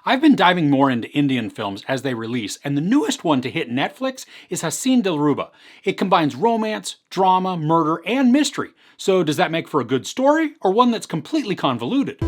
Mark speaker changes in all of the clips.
Speaker 1: I've been diving more into Indian films as they release, and the newest one to hit Netflix is Haseen Dillruba. It combines romance, drama, murder, and mystery. So does that make for a good story, or one that's completely convoluted?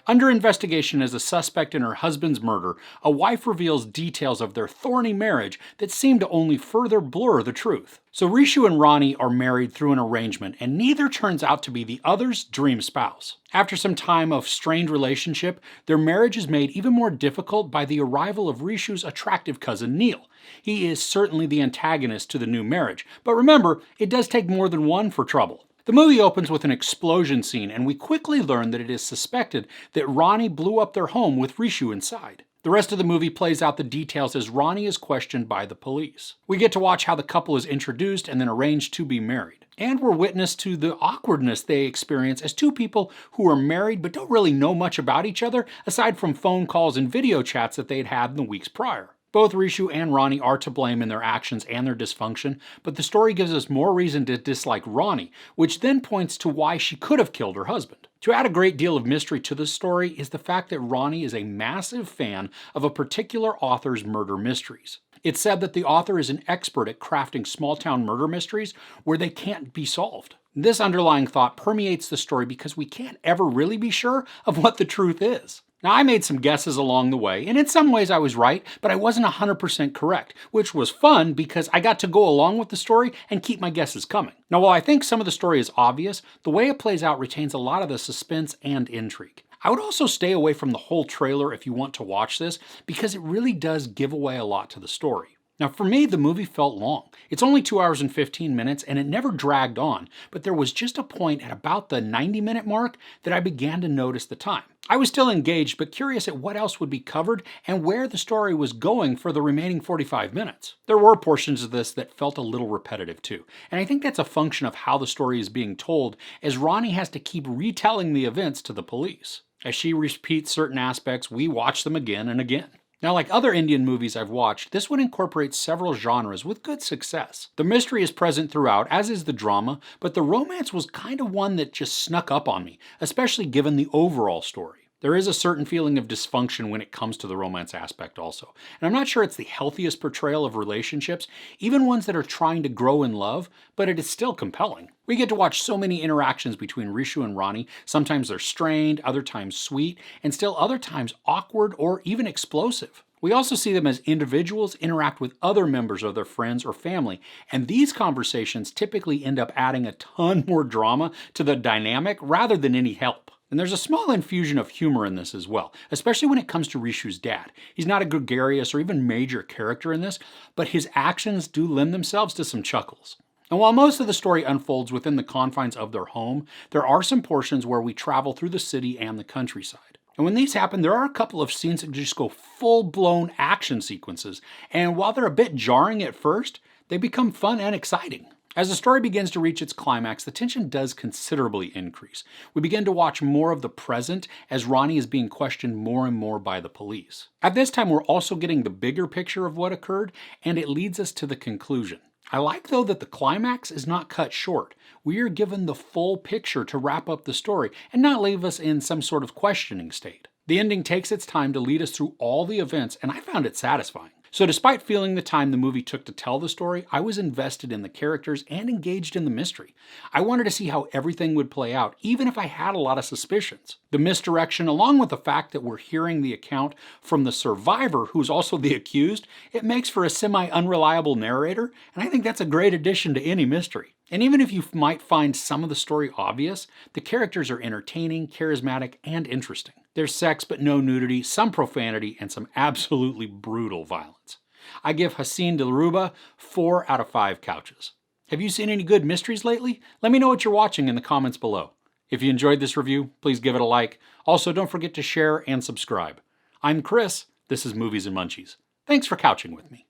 Speaker 1: Under investigation as a suspect in her husband's murder, a wife reveals details of their thorny marriage that seem to only further blur the truth. So Rishu and Ronnie are married through an arrangement, and neither turns out to be the other's dream spouse. After some time of strained relationship, their marriage is made even more difficult by the arrival of Rishu's attractive cousin Neil. He is certainly the antagonist to the new marriage, but remember, it does take more than one for trouble. The movie opens with an explosion scene, and we quickly learn that it is suspected that Ronnie blew up their home with Rishu inside. The rest of the movie plays out the details as Ronnie is questioned by the police. We get to watch how the couple is introduced and then arranged to be married. And we're witness to the awkwardness they experience as two people who are married but don't really know much about each other aside from phone calls and video chats that they'd had in the weeks prior. Both Rishu and Ronnie are to blame in their actions and their dysfunction, but the story gives us more reason to dislike Ronnie, which then points to why she could have killed her husband. To add a great deal of mystery to this story is the fact that Ronnie is a massive fan of a particular author's murder mysteries. It's said that the author is an expert at crafting small-town murder mysteries where they can't be solved. This underlying thought permeates the story because we can't ever really be sure of what the truth is. Now, I made some guesses along the way, and in some ways I was right, but I wasn't 100% correct, which was fun because I got to go along with the story and keep my guesses coming. Now, while I think some of the story is obvious, the way it plays out retains a lot of the suspense and intrigue. I would also stay away from the whole trailer if you want to watch this, because it really does give away a lot to the story. Now, for me, the movie felt long. It's only 2 hours and 15 minutes, and it never dragged on, but there was just a point at about the 90-minute mark that I began to notice the time. I was still engaged, but curious at what else would be covered and where the story was going for the remaining 45 minutes. There were portions of this that felt a little repetitive too, and I think that's a function of how the story is being told, as Ronnie has to keep retelling the events to the police. As she repeats certain aspects, we watch them again and again. Now, like other Indian movies I've watched, this one incorporates several genres with good success. The mystery is present throughout, as is the drama, but the romance was kind of one that just snuck up on me, especially given the overall story. There is a certain feeling of dysfunction when it comes to the romance aspect also. And I'm not sure it's the healthiest portrayal of relationships, even ones that are trying to grow in love, but it is still compelling. We get to watch so many interactions between Rishu and Ronnie. Sometimes they're strained, other times sweet, and still other times awkward or even explosive. We also see them as individuals interact with other members of their friends or family, and these conversations typically end up adding a ton more drama to the dynamic rather than any help. And there's a small infusion of humor in this as well, especially when it comes to Rishu's dad. He's not a gregarious or even major character in this, but his actions do lend themselves to some chuckles. And while most of the story unfolds within the confines of their home, there are some portions where we travel through the city and the countryside. And when these happen, there are a couple of scenes that just go full-blown action sequences, and while they're a bit jarring at first, they become fun and exciting. As the story begins to reach its climax, the tension does considerably increase. We begin to watch more of the present as Ronnie is being questioned more and more by the police. At this time, we're also getting the bigger picture of what occurred, and it leads us to the conclusion. I like, though, that the climax is not cut short. We are given the full picture to wrap up the story and not leave us in some sort of questioning state. The ending takes its time to lead us through all the events, and I found it satisfying. So despite feeling the time the movie took to tell the story, I was invested in the characters and engaged in the mystery. I wanted to see how everything would play out, even if I had a lot of suspicions. The misdirection, along with the fact that we're hearing the account from the survivor, who's also the accused, it makes for a semi-unreliable narrator, and I think that's a great addition to any mystery. And even if you might find some of the story obvious, the characters are entertaining, charismatic, and interesting. There's sex but no nudity, some profanity, and some absolutely brutal violence. I give Haseen Dillruba 4 out of 5 couches. Have you seen any good mysteries lately? Let me know what you're watching in the comments below. If you enjoyed this review, please give it a like. Also, don't forget to share and subscribe. I'm Chris. This is Movies and Munchies. Thanks for couching with me.